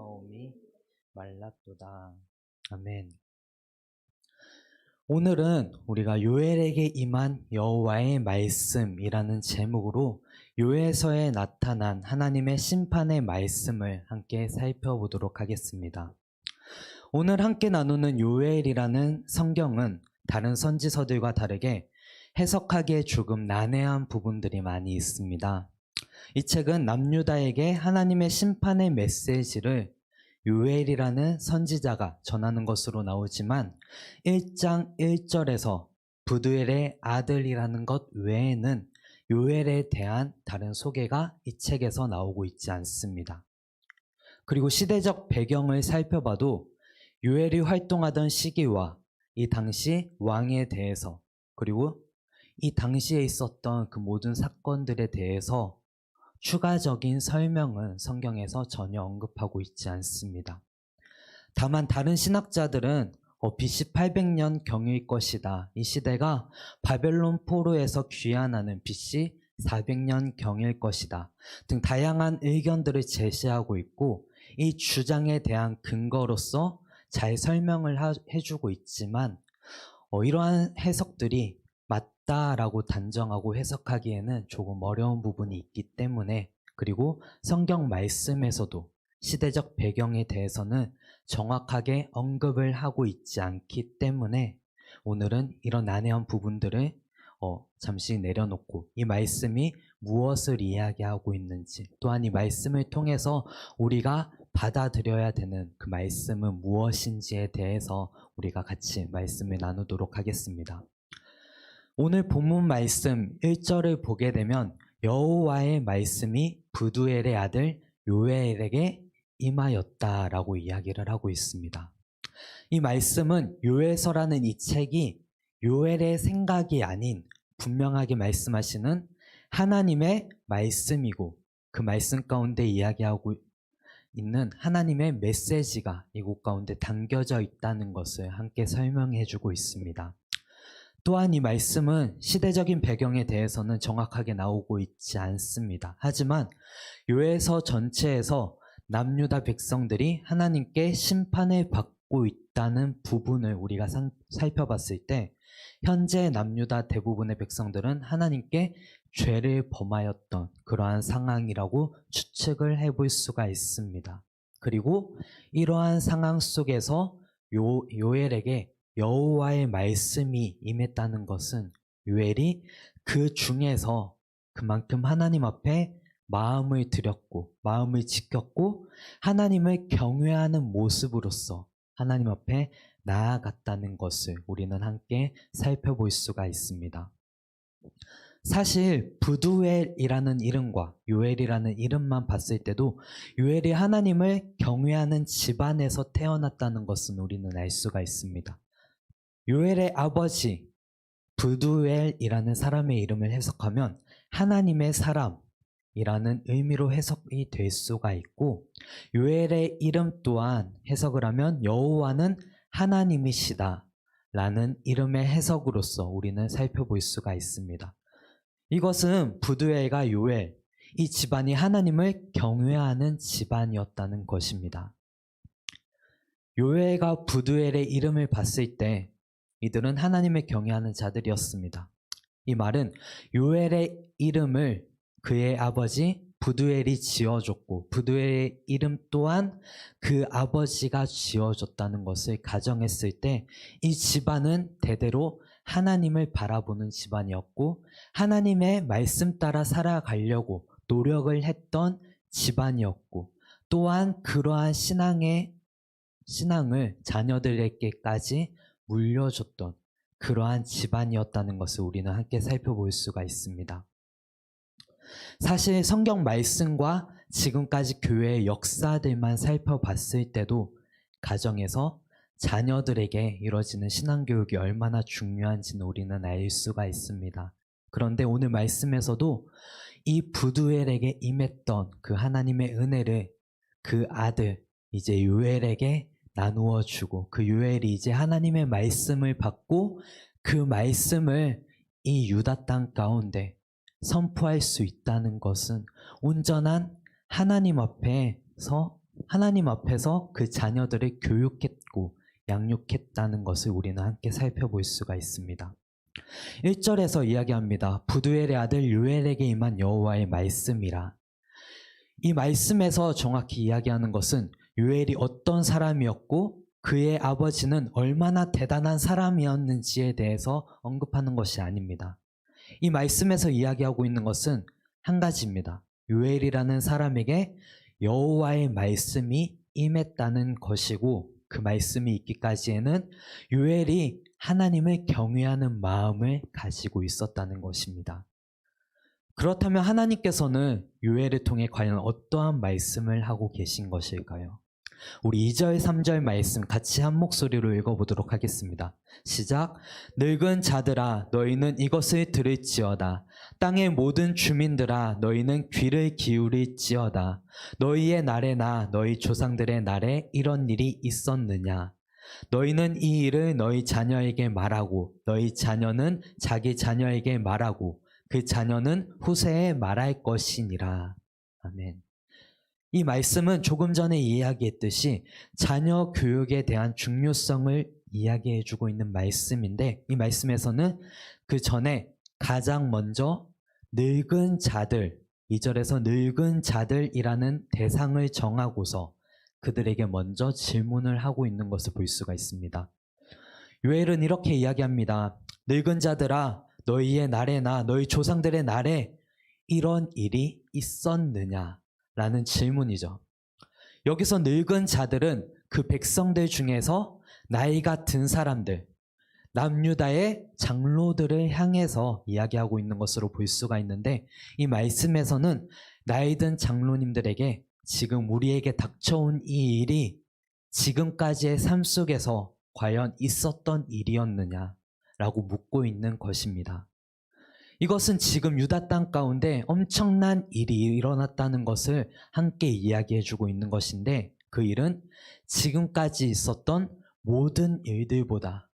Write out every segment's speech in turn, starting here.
마음이 말랐도다. 아멘. 오늘은 우리가 요엘에게 임한 여호와의 말씀이라는 제목으로 요엘서에 나타난 하나님의 심판의 말씀을 함께 살펴보도록 하겠습니다. 오늘 함께 나누는 요엘이라는 성경은 다른 선지서들과 다르게 해석하기에 조금 난해한 부분들이 많이 있습니다. 이 책은 남유다에게 하나님의 심판의 메시지를 요엘이라는 선지자가 전하는 것으로 나오지만 1장 1절에서 부두엘의 아들이라는 것 외에는 요엘에 대한 다른 소개가 이 책에서 나오고 있지 않습니다. 그리고 시대적 배경을 살펴봐도 요엘이 활동하던 시기와 이 당시 왕에 대해서 그리고 이 당시에 있었던 그 모든 사건들에 대해서 추가적인 설명은 성경에서 전혀 언급하고 있지 않습니다. 다만 다른 신학자들은 BC 800년 경일 것이다. 이 시대가 바벨론 포로에서 귀환하는 BC 400년 경일 것이다. 등 다양한 의견들을 제시하고 있고 이 주장에 대한 근거로서 잘 설명을 해주고 있지만 이러한 해석들이 맞다라고 단정하고 해석하기에는 조금 어려운 부분이 있기 때문에 그리고 성경 말씀에서도 시대적 배경에 대해서는 정확하게 언급을 하고 있지 않기 때문에 오늘은 이런 난해한 부분들을 잠시 내려놓고 이 말씀이 무엇을 이야기하고 있는지 또한 이 말씀을 통해서 우리가 받아들여야 되는 그 말씀은 무엇인지에 대해서 우리가 같이 말씀을 나누도록 하겠습니다. 오늘 본문 말씀 1절을 보게 되면 여호와의 말씀이 부두엘의 아들 요엘에게 임하였다라고 이야기를 하고 있습니다. 이 말씀은 요엘서라는 이 책이 요엘의 생각이 아닌 분명하게 말씀하시는 하나님의 말씀이고 그 말씀 가운데 이야기하고 있는 하나님의 메시지가 이곳 가운데 담겨져 있다는 것을 함께 설명해 주고 있습니다. 또한 이 말씀은 시대적인 배경에 대해서는 정확하게 나오고 있지 않습니다. 하지만 요엘서 전체에서 남유다 백성들이 하나님께 심판을 받고 있다는 부분을 우리가 살펴봤을 때 현재 남유다 대부분의 백성들은 하나님께 죄를 범하였던 그러한 상황이라고 추측을 해볼 수가 있습니다. 그리고 이러한 상황 속에서 요엘에게 여호와의 말씀이 임했다는 것은 요엘이 그 중에서 그만큼 하나님 앞에 마음을 들였고 마음을 지켰고 하나님을 경외하는 모습으로서 하나님 앞에 나아갔다는 것을 우리는 함께 살펴볼 수가 있습니다. 사실 부두엘이라는 이름과 요엘이라는 이름만 봤을 때도 요엘이 하나님을 경외하는 집안에서 태어났다는 것은 우리는 알 수가 있습니다. 요엘의 아버지 부두엘이라는 사람의 이름을 해석하면 하나님의 사람이라는 의미로 해석이 될 수가 있고 요엘의 이름 또한 해석을 하면 여호와는 하나님이시다 라는 이름의 해석으로서 우리는 살펴볼 수가 있습니다. 이것은 부두엘과 요엘, 이 집안이 하나님을 경외하는 집안이었다는 것입니다. 요엘과 부두엘의 이름을 봤을 때 이들은 하나님을 경외하는 자들이었습니다. 이 말은 요엘의 이름을 그의 아버지 부두엘이 지어줬고 부두엘의 이름 또한 그 아버지가 지어줬다는 것을 가정했을 때 이 집안은 대대로 하나님을 바라보는 집안이었고 하나님의 말씀 따라 살아가려고 노력을 했던 집안이었고 또한 그러한 신앙을 자녀들에게까지 물려줬던 그러한 집안이었다는 것을 우리는 함께 살펴볼 수가 있습니다. 사실 성경 말씀과 지금까지 교회의 역사들만 살펴봤을 때도 가정에서 자녀들에게 이루어지는 신앙교육이 얼마나 중요한지는 우리는 알 수가 있습니다. 그런데 오늘 말씀에서도 이 부두엘에게 임했던 그 하나님의 은혜를 그 아들 이제 요엘에게 나누어 주고 그 요엘이 이제 하나님의 말씀을 받고 그 말씀을 이 유다 땅 가운데 선포할 수 있다는 것은 온전한 하나님 앞에서 하나님 앞에서 그 자녀들을 교육했고 양육했다는 것을 우리는 함께 살펴볼 수가 있습니다. 1절에서 이야기합니다. 부두엘의 아들 요엘에게 임한 여호와의 말씀이라. 이 말씀에서 정확히 이야기하는 것은 요엘이 어떤 사람이었고 그의 아버지는 얼마나 대단한 사람이었는지에 대해서 언급하는 것이 아닙니다. 이 말씀에서 이야기하고 있는 것은 한 가지입니다. 요엘이라는 사람에게 여호와의 말씀이 임했다는 것이고 그 말씀이 있기까지에는 요엘이 하나님을 경외하는 마음을 가지고 있었다는 것입니다. 그렇다면 하나님께서는 요엘을 통해 과연 어떠한 말씀을 하고 계신 것일까요? 우리 2절, 3절 말씀 같이 한 목소리로 읽어보도록 하겠습니다. 시작. 늙은 자들아 너희는 이것을 들을지어다. 땅의 모든 주민들아 너희는 귀를 기울일지어다. 너희의 날에나 너희 조상들의 날에 이런 일이 있었느냐? 너희는 이 일을 너희 자녀에게 말하고 너희 자녀는 자기 자녀에게 말하고 그 자녀는 후세에 말할 것이니라. 아멘. 이 말씀은 조금 전에 이야기했듯이 자녀 교육에 대한 중요성을 이야기해주고 있는 말씀인데 이 말씀에서는 그 전에 가장 먼저 늙은 자들, 2절에서 늙은 자들이라는 대상을 정하고서 그들에게 먼저 질문을 하고 있는 것을 볼 수가 있습니다. 요엘은 이렇게 이야기합니다. 늙은 자들아 너희의 날에나 너희 조상들의 날에 이런 일이 있었느냐? 라는 질문이죠. 여기서 늙은 자들은 그 백성들 중에서 나이가 든 사람들, 남유다의 장로들을 향해서 이야기하고 있는 것으로 볼 수가 있는데 이 말씀에서는 나이 든 장로님들에게 지금 우리에게 닥쳐온 이 일이 지금까지의 삶 속에서 과연 있었던 일이었느냐라고 묻고 있는 것입니다. 이것은 지금 유다 땅 가운데 엄청난 일이 일어났다는 것을 함께 이야기해주고 있는 것인데 그 일은 지금까지 있었던 모든 일들보다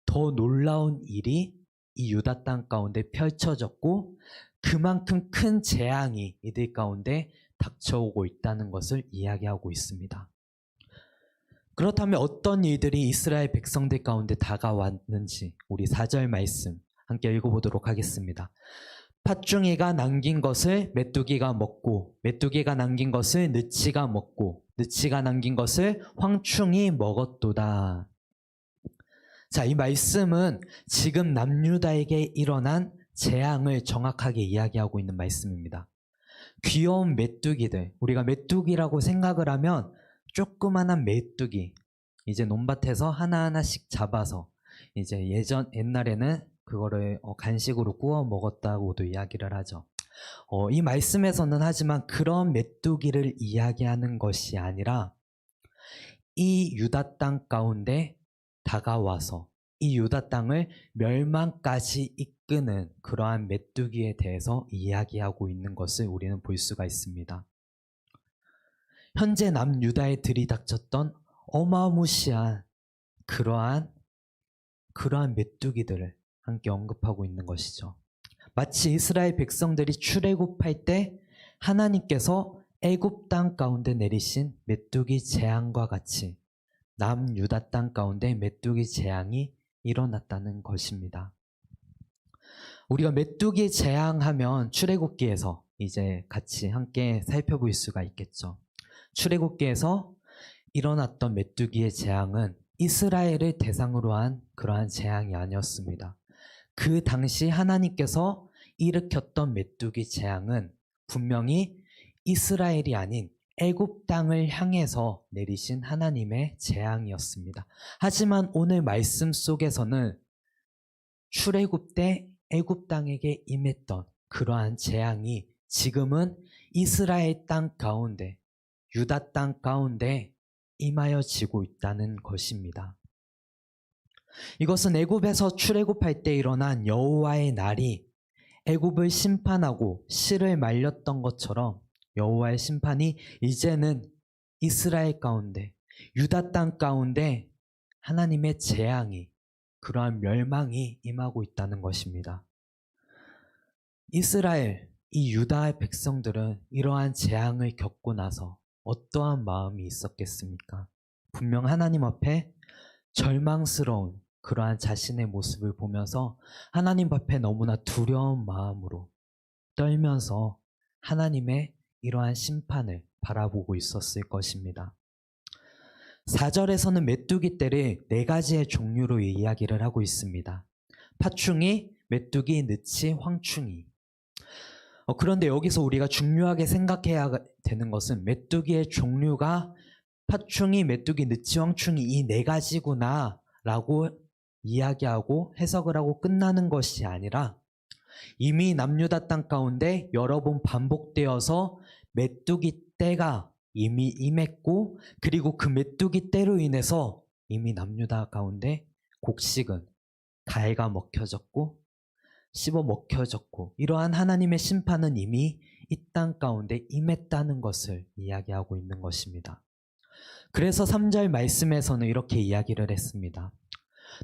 더 놀라운 일이 이 유다 땅 가운데 펼쳐졌고 그만큼 큰 재앙이 이들 가운데 닥쳐오고 있다는 것을 이야기하고 있습니다. 그렇다면 어떤 일들이 이스라엘 백성들 가운데 다가왔는지 우리 4절 말씀 함께 읽어보도록 하겠습니다. 팥중이가 남긴 것을 메뚜기가 먹고 메뚜기가 남긴 것을 느치가 먹고 느치가 남긴 것을 황충이 먹었도다. 자, 이 말씀은 지금 남유다에게 일어난 재앙을 정확하게 이야기하고 있는 말씀입니다. 귀여운 메뚜기들, 우리가 메뚜기라고 생각을 하면 조그만한 메뚜기, 이제 논밭에서 하나하나씩 잡아서 이제 옛날에는 그거를 간식으로 구워 먹었다고도 이야기를 하죠. 이 말씀에서는 하지만 그런 메뚜기를 이야기하는 것이 아니라 이 유다 땅 가운데 다가와서 이 유다 땅을 멸망까지 이끄는 그러한 메뚜기에 대해서 이야기하고 있는 것을 우리는 볼 수가 있습니다. 현재 남유다에 들이닥쳤던 어마무시한 그러한 메뚜기들을 함께 언급하고 있는 것이죠. 마치 이스라엘 백성들이 출애굽할 때 하나님께서 애굽 땅 가운데 내리신 메뚜기 재앙과 같이 남유다 땅 가운데 메뚜기 재앙이 일어났다는 것입니다. 우리가 메뚜기 재앙하면 출애굽기에서 이제 같이 함께 살펴볼 수가 있겠죠. 출애굽기에서 일어났던 메뚜기의 재앙은 이스라엘을 대상으로 한 그러한 재앙이 아니었습니다. 그 당시 하나님께서 일으켰던 메뚜기 재앙은 분명히 이스라엘이 아닌 애굽 땅을 향해서 내리신 하나님의 재앙이었습니다. 하지만 오늘 말씀 속에서는 출애굽 때 애굽 땅에게 임했던 그러한 재앙이 지금은 이스라엘 땅 가운데, 유다 땅 가운데 임하여지고 있다는 것입니다. 이것은 애굽에서 출애굽할 때 일어난 여호와의 날이 애굽을 심판하고 씨를 말렸던 것처럼 여호와의 심판이 이제는 이스라엘 가운데, 유다 땅 가운데 하나님의 재앙이, 그러한 멸망이 임하고 있다는 것입니다. 이스라엘, 이 유다의 백성들은 이러한 재앙을 겪고 나서 어떠한 마음이 있었겠습니까? 분명 하나님 앞에 절망스러운 그러한 자신의 모습을 보면서 하나님 앞에 너무나 두려운 마음으로 떨면서 하나님의 이러한 심판을 바라보고 있었을 것입니다. 4절에서는 메뚜기 떼를 4가지의 종류로 이야기를 하고 있습니다. 파충이, 메뚜기, 느치, 황충이. 그런데 여기서 우리가 중요하게 생각해야 되는 것은 메뚜기의 종류가 파충이, 메뚜기, 느치, 황충이 이 4가지구나 라고 이야기하고 해석을 하고 끝나는 것이 아니라 이미 남유다 땅 가운데 여러 번 반복되어서 메뚜기 떼가 이미 임했고, 그리고 그 메뚜기 떼로 인해서 이미 남유다 가운데 곡식은 가해가 먹혀졌고 씹어 먹혀졌고, 이러한 하나님의 심판은 이미 이 땅 가운데 임했다는 것을 이야기하고 있는 것입니다. 그래서 3절 말씀에서는 이렇게 이야기를 했습니다.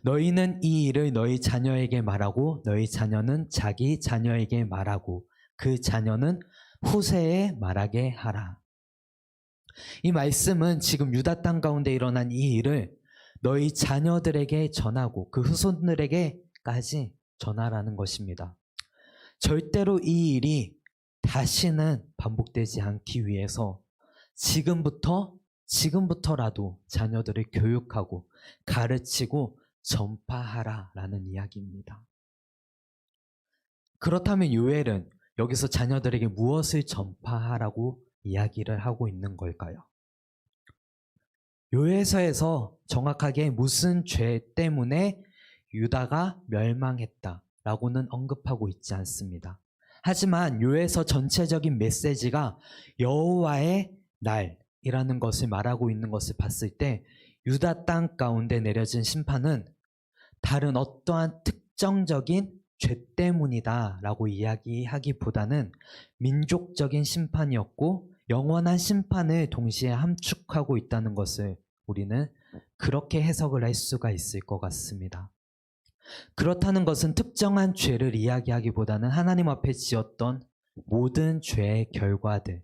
너희는 이 일을 너희 자녀에게 말하고 너희 자녀는 자기 자녀에게 말하고 그 자녀는 후세에 말하게 하라. 이 말씀은 지금 유다 땅 가운데 일어난 이 일을 너희 자녀들에게 전하고 그 후손들에게까지 전하라는 것입니다. 절대로 이 일이 다시는 반복되지 않기 위해서 지금부터라도 자녀들을 교육하고 가르치고 전파하라라는 이야기입니다. 그렇다면 요엘은 여기서 자녀들에게 무엇을 전파하라고 이야기를 하고 있는 걸까요? 요엘서에서 정확하게 무슨 죄 때문에 유다가 멸망했다라고는 언급하고 있지 않습니다. 하지만 요엘서 전체적인 메시지가 여호와의 날이라는 것을 말하고 있는 것을 봤을 때 유다 땅 가운데 내려진 심판은 다른 어떠한 특정적인 죄 때문이다라고 이야기하기보다는 민족적인 심판이었고 영원한 심판을 동시에 함축하고 있다는 것을 우리는 그렇게 해석을 할 수가 있을 것 같습니다. 그렇다는 것은 특정한 죄를 이야기하기보다는 하나님 앞에 지었던 모든 죄의 결과들,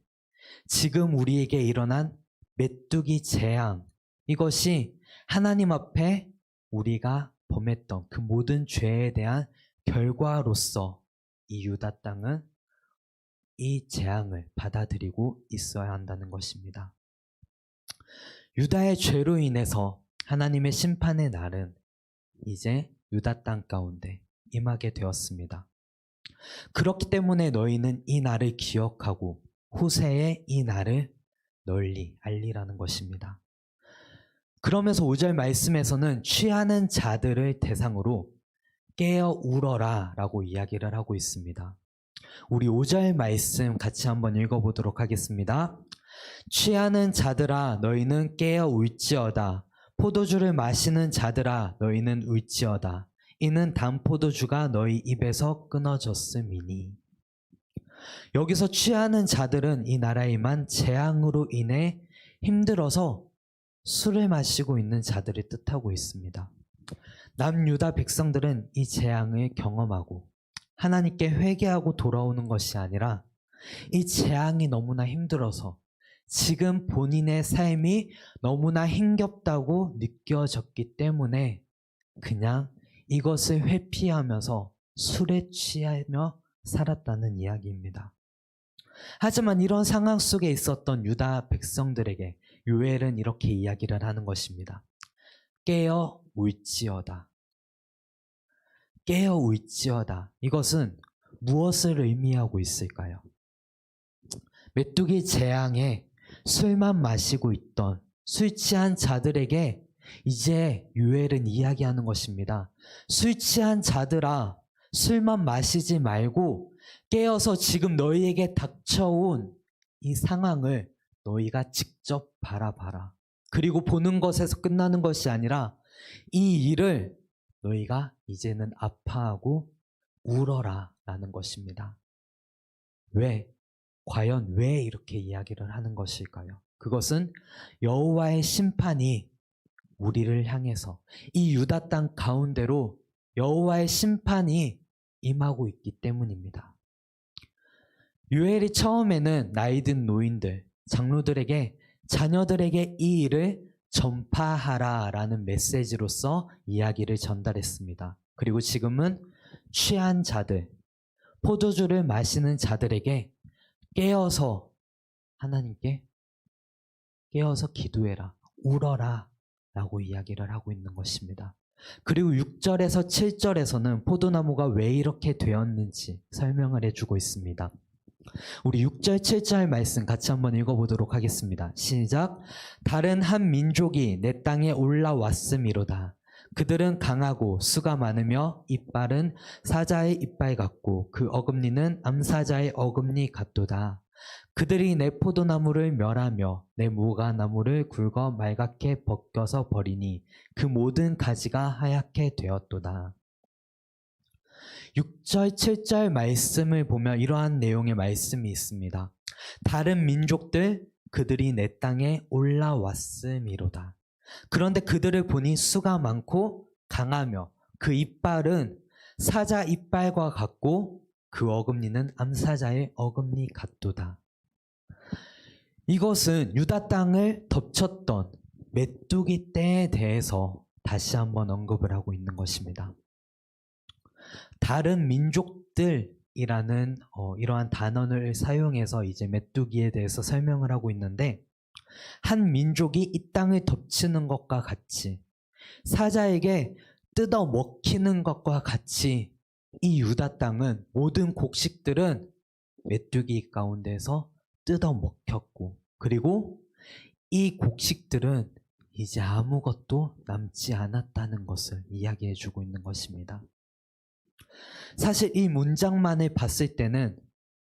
지금 우리에게 일어난 메뚜기 재앙, 이것이 하나님 앞에 우리가 범했던 그 모든 죄에 대한 결과로서 이 유다 땅은 이 재앙을 받아들이고 있어야 한다는 것입니다. 유다의 죄로 인해서 하나님의 심판의 날은 이제 유다 땅 가운데 임하게 되었습니다. 그렇기 때문에 너희는 이 날을 기억하고 후세에 이 날을 널리 알리라는 것입니다. 그러면서 5절 말씀에서는 취하는 자들을 대상으로 깨어 울어라 라고 이야기를 하고 있습니다. 우리 5절 말씀 같이 한번 읽어보도록 하겠습니다. 취하는 자들아 너희는 깨어 울지어다. 포도주를 마시는 자들아 너희는 울지어다. 이는 단 포도주가 너희 입에서 끊어졌음이니. 여기서 취하는 자들은 이 나라에만 재앙으로 인해 힘들어서 술을 마시고 있는 자들을 뜻하고 있습니다. 남유다 백성들은 이 재앙을 경험하고 하나님께 회개하고 돌아오는 것이 아니라 이 재앙이 너무나 힘들어서 지금 본인의 삶이 너무나 힘겹다고 느껴졌기 때문에 그냥 이것을 회피하면서 술에 취하며 살았다는 이야기입니다. 하지만 이런 상황 속에 있었던 유다 백성들에게 요엘은 이렇게 이야기를 하는 것입니다. 깨어 울지어다. 깨어 울지어다. 이것은 무엇을 의미하고 있을까요? 메뚜기 재앙에 술만 마시고 있던 술 취한 자들에게 이제 요엘은 이야기하는 것입니다. 술 취한 자들아, 술만 마시지 말고 깨어서 지금 너희에게 닥쳐온 이 상황을 너희가 직접 바라봐라. 그리고 보는 것에서 끝나는 것이 아니라 이 일을 너희가 이제는 아파하고 울어라 라는 것입니다. 과연 왜 이렇게 이야기를 하는 것일까요? 그것은 여호와의 심판이 우리를 향해서 이 유다 땅 가운데로 여호와의 심판이 임하고 있기 때문입니다. 요엘이 처음에는 나이든 노인들, 장로들에게 자녀들에게 이 일을 전파하라라는 메시지로서 이야기를 전달했습니다. 그리고 지금은 취한 자들, 포도주를 마시는 자들에게 깨어서 하나님께 깨어서 기도해라, 울어라 라고 이야기를 하고 있는 것입니다. 그리고 6절에서 7절에서는 포도나무가 왜 이렇게 되었는지 설명을 해주고 있습니다. 우리 6절, 7절 말씀 같이 한번 읽어보도록 하겠습니다. 시작. 다른 한 민족이 내 땅에 올라왔음이로다. 그들은 강하고 수가 많으며 이빨은 사자의 이빨 같고 그 어금니는 암사자의 어금니 같도다. 그들이 내 포도나무를 멸하며 내 무화과나무를 굵어 말갛게 벗겨서 버리니 그 모든 가지가 하얗게 되었도다. 6절, 7절 말씀을 보면 이러한 내용의 말씀이 있습니다. 다른 민족들 그들이 내 땅에 올라왔음이로다. 그런데 그들을 보니 수가 많고 강하며 그 이빨은 사자 이빨과 같고 그 어금니는 암사자의 어금니 같도다. 이것은 유다 땅을 덮쳤던 메뚜기 떼에 대해서 다시 한번 언급을 하고 있는 것입니다. 다른 민족들이라는 이러한 단어를 사용해서 이제 메뚜기에 대해서 설명을 하고 있는데, 한 민족이 이 땅을 덮치는 것과 같이 사자에게 뜯어 먹히는 것과 같이 이 유다 땅은 모든 곡식들은 메뚜기 가운데서 뜯어 먹혔고, 그리고 이 곡식들은 이제 아무것도 남지 않았다는 것을 이야기해 주고 있는 것입니다. 사실 이 문장만을 봤을 때는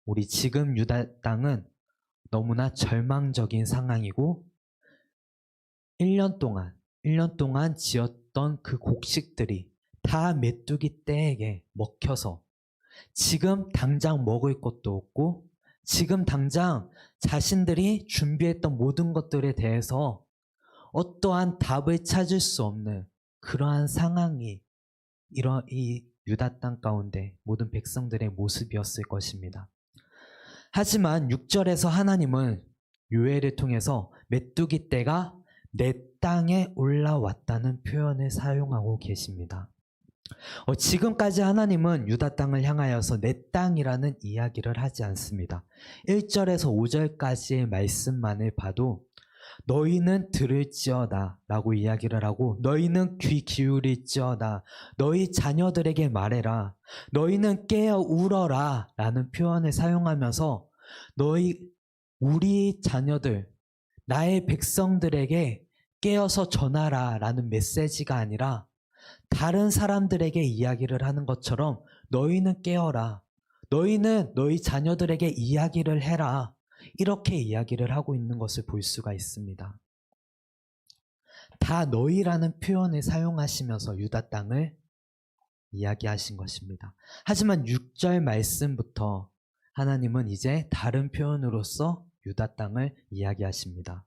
우리 지금 유다 땅은 너무나 절망적인 상황이고 1년 동안 지었던 그 곡식들이 다 메뚜기 떼에게 먹혀서 지금 당장 먹을 것도 없고 지금 당장 자신들이 준비했던 모든 것들에 대해서 어떠한 답을 찾을 수 없는 그러한 상황이 이 유다 땅 가운데 모든 백성들의 모습이었을 것입니다. 하지만 6절에서 하나님은 요엘을 통해서 메뚜기 떼가 내 땅에 올라왔다는 표현을 사용하고 계십니다. 지금까지 하나님은 유다 땅을 향하여서 내 땅이라는 이야기를 하지 않습니다. 1절에서 5절까지의 말씀만을 봐도 너희는 들을지어다 라고 이야기를 하고, 너희는 귀 기울일지어다, 너희 자녀들에게 말해라, 너희는 깨어 울어라 라는 표현을 사용하면서 우리 자녀들, 나의 백성들에게 깨어서 전하라 라는 메시지가 아니라 다른 사람들에게 이야기를 하는 것처럼 너희는 깨어라, 너희는 너희 자녀들에게 이야기를 해라, 이렇게 이야기를 하고 있는 것을 볼 수가 있습니다. 다 너희라는 표현을 사용하시면서 유다 땅을 이야기하신 것입니다. 하지만 6절 말씀부터 하나님은 이제 다른 표현으로서 유다 땅을 이야기하십니다.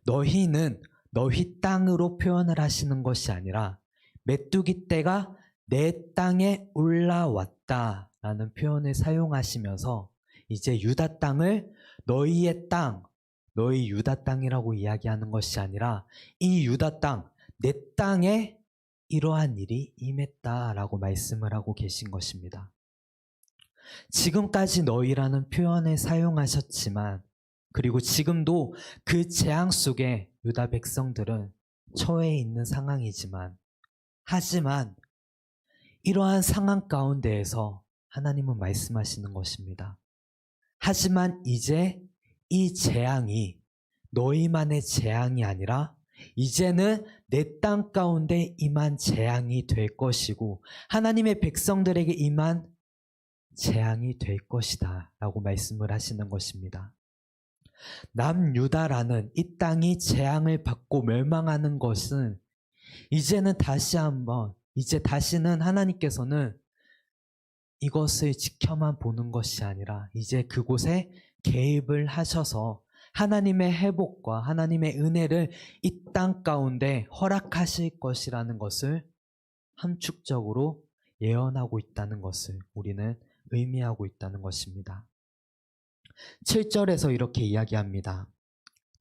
너희는 너희 땅으로 표현을 하시는 것이 아니라 메뚜기 떼가 내 땅에 올라왔다라는 표현을 사용하시면서 이제 유다 땅을 너희의 땅, 너희 유다 땅이라고 이야기하는 것이 아니라 이 유다 땅, 내 땅에 이러한 일이 임했다라고 말씀을 하고 계신 것입니다. 지금까지 너희라는 표현을 사용하셨지만, 그리고 지금도 그 재앙 속에 유다 백성들은 처해 있는 상황이지만, 하지만 이러한 상황 가운데에서 하나님은 말씀하시는 것입니다. 하지만 이제 이 재앙이 너희만의 재앙이 아니라 이제는 내 땅 가운데 임한 재앙이 될 것이고 하나님의 백성들에게 임한 재앙이 될 것이다 라고 말씀을 하시는 것입니다. 남유다라는 이 땅이 재앙을 받고 멸망하는 것은 이제는 다시는 하나님께서는 이것을 지켜만 보는 것이 아니라 이제 그곳에 개입을 하셔서 하나님의 회복과 하나님의 은혜를 이 땅 가운데 허락하실 것이라는 것을 함축적으로 예언하고 있다는 것을 우리는 의미하고 있다는 것입니다. 7절에서 이렇게 이야기합니다.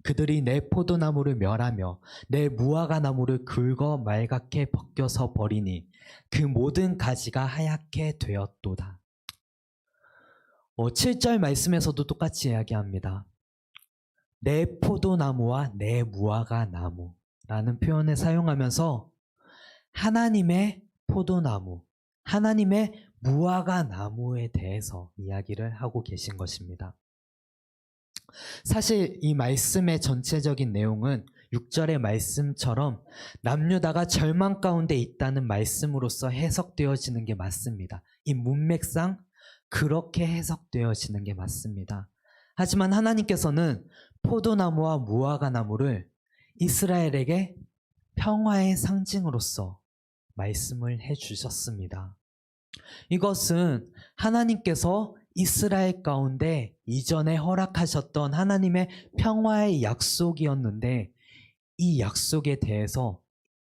그들이 내 포도나무를 멸하며 내 무화과 나무를 긁어 말갛게 벗겨서 버리니 그 모든 가지가 하얗게 되었도다. 7절 말씀에서도 똑같이 이야기합니다. 내 포도나무와 내 무화과 나무라는 표현을 사용하면서 하나님의 포도나무, 하나님의 무화과 나무에 대해서 이야기를 하고 계신 것입니다. 사실 이 말씀의 전체적인 내용은 6절의 말씀처럼 남유다가 절망 가운데 있다는 말씀으로서 해석되어지는 게 맞습니다. 이 문맥상 그렇게 해석되어지는 게 맞습니다. 하지만 하나님께서는 포도나무와 무화과 나무를 이스라엘에게 평화의 상징으로서 말씀을 해주셨습니다. 이것은 하나님께서 이스라엘 가운데 이전에 허락하셨던 하나님의 평화의 약속이었는데, 이 약속에 대해서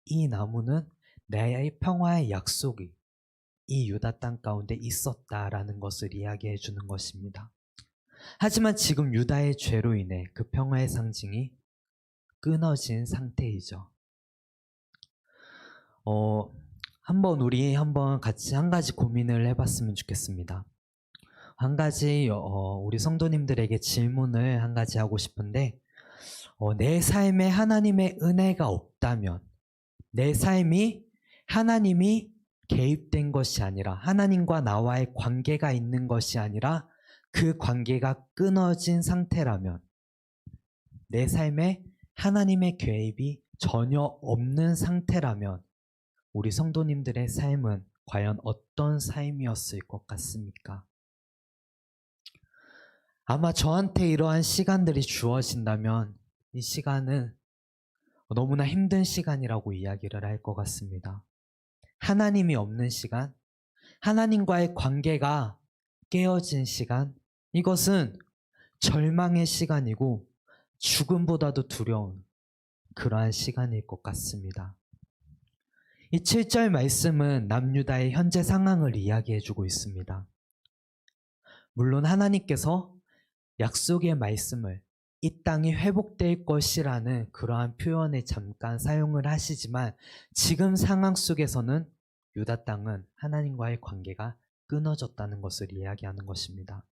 이 나무는 나의 평화의 약속이 이 유다 땅 가운데 있었다라는 것을 이야기해 주는 것입니다. 하지만 지금 유다의 죄로 인해 그 평화의 상징이 끊어진 상태이죠. 우리 한번 같이 한 가지 고민을 해봤으면 좋겠습니다. 한 가지 우리 성도님들에게 질문을 한 가지 하고 싶은데, 내 삶에 하나님의 은혜가 없다면, 내 삶이 하나님이 개입된 것이 아니라 하나님과 나와의 관계가 있는 것이 아니라 그 관계가 끊어진 상태라면, 내 삶에 하나님의 개입이 전혀 없는 상태라면 우리 성도님들의 삶은 과연 어떤 삶이었을 것 같습니까? 아마 저한테 이러한 시간들이 주어진다면 이 시간은 너무나 힘든 시간이라고 이야기를 할 것 같습니다. 하나님이 없는 시간, 하나님과의 관계가 깨어진 시간, 이것은 절망의 시간이고 죽음보다도 두려운 그러한 시간일 것 같습니다. 이 7절 말씀은 남유다의 현재 상황을 이야기해주고 있습니다. 물론 하나님께서 약속의 말씀을 이 땅이 회복될 것이라는 그러한 표현에 잠깐 사용을 하시지만, 지금 상황 속에서는 유다 땅은 하나님과의 관계가 끊어졌다는 것을 이야기하는 것입니다.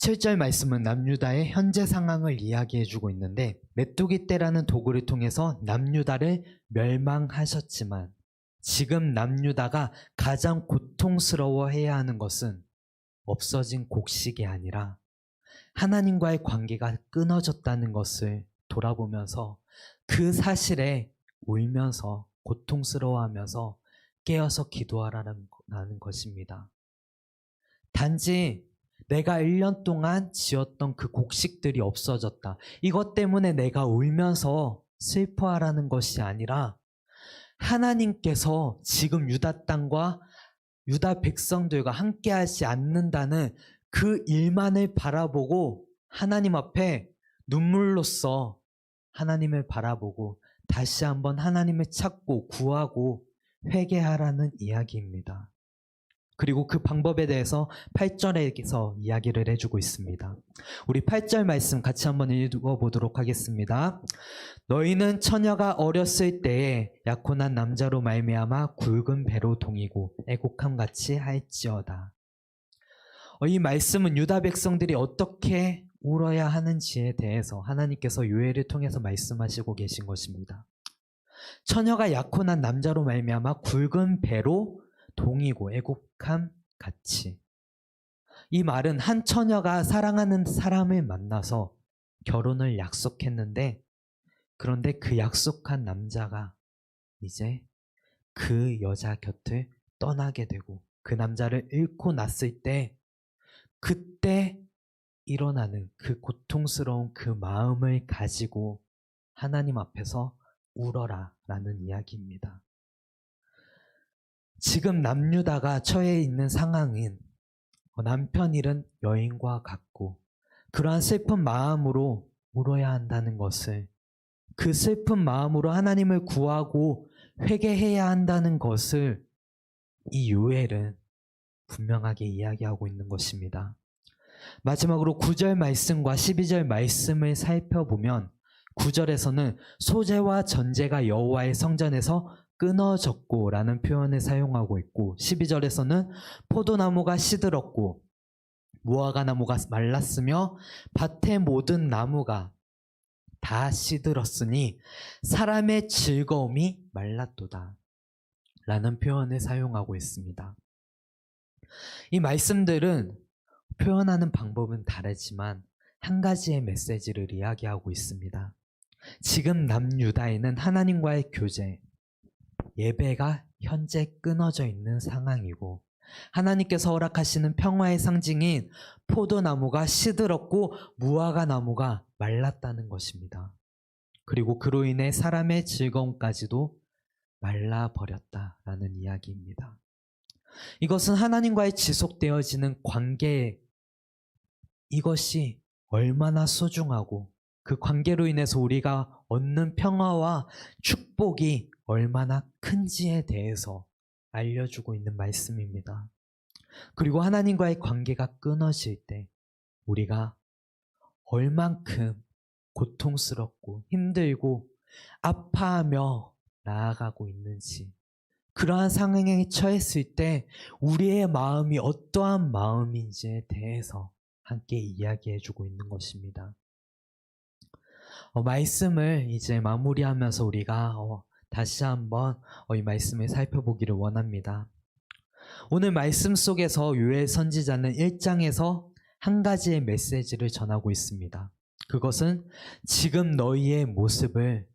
7절 말씀은 남유다의 현재 상황을 이야기해주고 있는데, 메뚜기 떼라는 도구를 통해서 남유다를 멸망하셨지만 지금 남유다가 가장 고통스러워해야 하는 것은 없어진 곡식이 아니라 하나님과의 관계가 끊어졌다는 것을 돌아보면서 그 사실에 울면서 고통스러워하면서 깨어서 기도하라는 것입니다. 단지 내가 1년 동안 지었던 그 곡식들이 없어졌다, 이것 때문에 내가 울면서 슬퍼하라는 것이 아니라, 하나님께서 지금 유다 땅과 유다 백성들과 함께하지 않는다는 그 일만을 바라보고 하나님 앞에 눈물로써 하나님을 바라보고 다시 한번 하나님을 찾고 구하고 회개하라는 이야기입니다. 그리고 그 방법에 대해서 8절에서 이야기를 해주고 있습니다. 우리 8절 말씀 같이 한번 읽어보도록 하겠습니다. 너희는 처녀가 어렸을 때에 약혼한 남자로 말미암아 굵은 배로 동이고 애곡함같이 할지어다. 이 말씀은 유다 백성들이 어떻게 울어야 하는지에 대해서 하나님께서 요엘을 통해서 말씀하시고 계신 것입니다. 처녀가 약혼한 남자로 말미암아 굵은 배로 동이고 애곡함 같이. 이 말은 한 처녀가 사랑하는 사람을 만나서 결혼을 약속했는데, 그런데 그 약속한 남자가 이제 그 여자 곁을 떠나게 되고 그 남자를 잃고 났을 때, 그때 일어나는 그 고통스러운 그 마음을 가지고 하나님 앞에서 울어라 라는 이야기입니다. 지금 남유다가 처해 있는 상황은 남편 잃은 여인과 같고, 그러한 슬픈 마음으로 울어야 한다는 것을, 그 슬픈 마음으로 하나님을 구하고 회개해야 한다는 것을 이 요엘은 분명하게 이야기하고 있는 것입니다. 마지막으로 9절 말씀과 12절 말씀을 살펴보면 9절에서는 소재와 전제가 여호와의 성전에서 끊어졌고 라는 표현을 사용하고 있고 12절에서는 포도나무가 시들었고 무화과 나무가 말랐으며 밭의 모든 나무가 다 시들었으니 사람의 즐거움이 말랐도다 라는 표현을 사용하고 있습니다. 이 말씀들은 표현하는 방법은 다르지만 한 가지의 메시지를 이야기하고 있습니다. 지금 남유다에는 하나님과의 교제, 예배가 현재 끊어져 있는 상황이고 하나님께서 허락하시는 평화의 상징인 포도나무가 시들었고 무화과 나무가 말랐다는 것입니다. 그리고 그로 인해 사람의 즐거움까지도 말라버렸다라는 이야기입니다. 이것은 하나님과의 지속되어지는 관계, 이것이 얼마나 소중하고 그 관계로 인해서 우리가 얻는 평화와 축복이 얼마나 큰지에 대해서 알려주고 있는 말씀입니다. 그리고 하나님과의 관계가 끊어질 때 우리가 얼만큼 고통스럽고 힘들고 아파하며 나아가고 있는지, 그러한 상황에 처했을 때 우리의 마음이 어떠한 마음인지에 대해서 함께 이야기해주고 있는 것입니다. 말씀을 이제 마무리하면서 우리가 다시 한번 이 말씀을 살펴보기를 원합니다. 오늘 말씀 속에서 요엘 선지자는 1장에서 한 가지의 메시지를 전하고 있습니다. 그것은 지금 너희의 모습을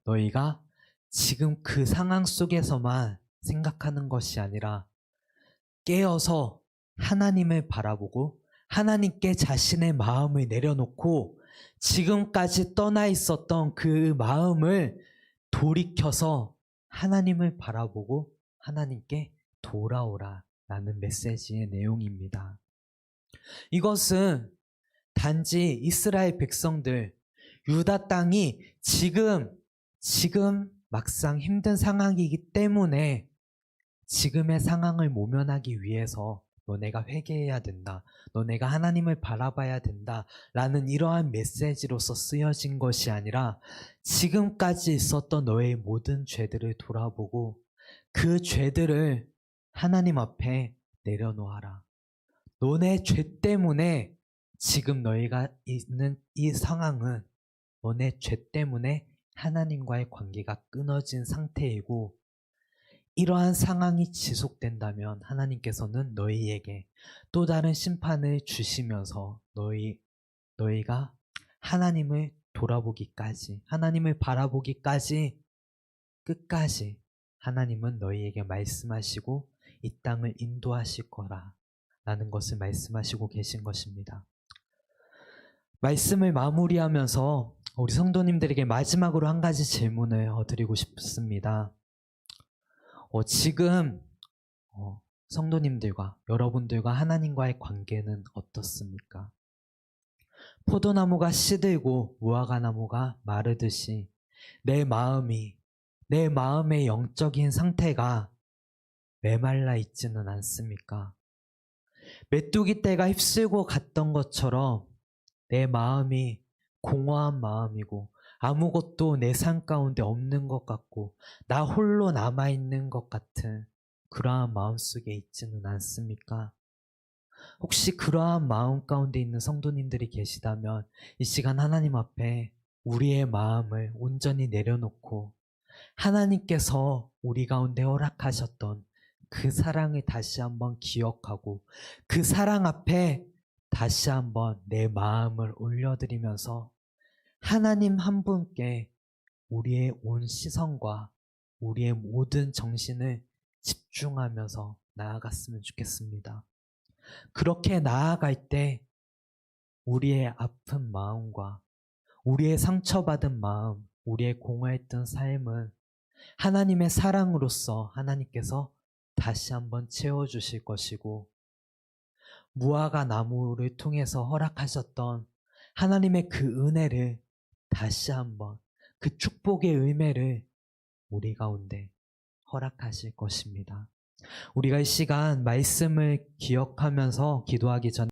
너희가 지금 그 상황 속에서만 생각하는 것이 아니라 깨어서 하나님을 바라보고 하나님께 자신의 마음을 내려놓고 지금까지 떠나 있었던 그 마음을 돌이켜서 하나님을 바라보고 하나님께 돌아오라 라는 메시지의 내용입니다. 이것은 단지 이스라엘 백성들, 유다 땅이 지금 막상 힘든 상황이기 때문에 지금의 상황을 모면하기 위해서 너네가 회개해야 된다, 너네가 하나님을 바라봐야 된다 라는 이러한 메시지로서 쓰여진 것이 아니라 지금까지 있었던 너의 모든 죄들을 돌아보고 그 죄들을 하나님 앞에 내려놓아라. 너네 죄 때문에 지금 너희가 있는 이 상황은 너네 죄 때문에 하나님과의 관계가 끊어진 상태이고, 이러한 상황이 지속된다면 하나님께서는 너희에게 또 다른 심판을 주시면서 너희가 하나님을 돌아보기까지, 하나님을 바라보기까지 끝까지 하나님은 너희에게 말씀하시고 이 땅을 인도하실 거라 라는 것을 말씀하시고 계신 것입니다. 말씀을 마무리하면서 우리 성도님들에게 마지막으로 한 가지 질문을 드리고 싶습니다. 지금 성도님들과 여러분들과 하나님과의 관계는 어떻습니까? 포도나무가 시들고 무화과나무가 마르듯이 내 마음의 영적인 상태가 메말라 있지는 않습니까? 메뚜기 떼가 휩쓸고 갔던 것처럼 내 마음이 공허한 마음이고 아무것도 내 삶 가운데 없는 것 같고 나 홀로 남아있는 것 같은 그러한 마음 속에 있지는 않습니까? 혹시 그러한 마음 가운데 있는 성도님들이 계시다면 이 시간 하나님 앞에 우리의 마음을 온전히 내려놓고 하나님께서 우리 가운데 허락하셨던 그 사랑을 다시 한번 기억하고 그 사랑 앞에 다시 한번 내 마음을 올려드리면서 하나님 한 분께 우리의 온 시선과 우리의 모든 정신을 집중하면서 나아갔으면 좋겠습니다. 그렇게 나아갈 때 우리의 아픈 마음과 우리의 상처받은 마음, 우리의 공허했던 삶은 하나님의 사랑으로서 하나님께서 다시 한번 채워주실 것이고, 무화과 나무를 통해서 허락하셨던 하나님의 그 은혜를 다시 한번, 그 축복의 의미를 우리 가운데 허락하실 것입니다. 우리가 이 시간 말씀을 기억하면서 기도하기 전에